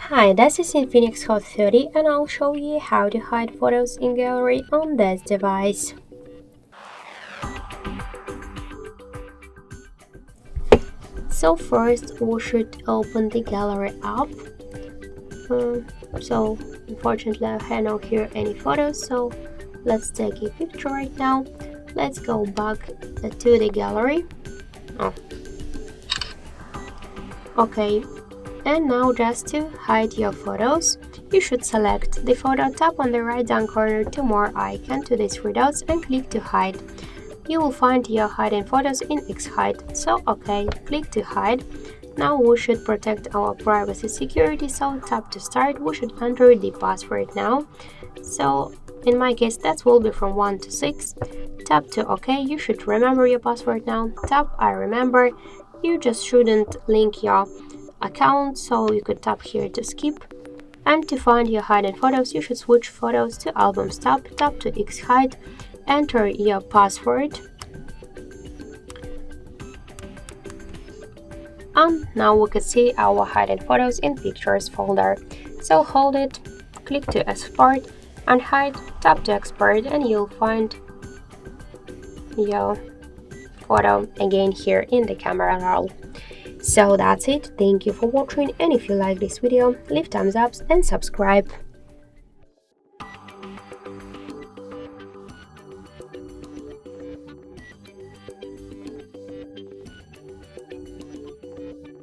Hi, this is INFINIX Hot 30 and I'll show you how to hide photos in gallery on this device. So first we should open the gallery app. So unfortunately I cannot here any photos, so let's take a picture right now. Let's go back to the gallery. Okay, and now just to hide your photos, you should select the photo, tap on the right down corner to more icon to these three dots and click to hide. You will find your hidden photos in X-Hide. So okay, click to hide. Now we should protect our privacy security, so tap to start. We should enter the password now. So in my case that will be from 1 to 6. Tap to OK. You should remember your password now. Tap I remember. You just shouldn't link your account, so you could tap here to skip. And to find your hidden photos, you should switch photos to albums tab. Tap to X-Hide. Enter your password. And now we can see our hidden photos in pictures folder. So hold it, click to export and hide, tap to export and you'll find your photo again here in the camera roll. So that's it. Thank you for watching, and if you like this video, leave thumbs up and subscribe.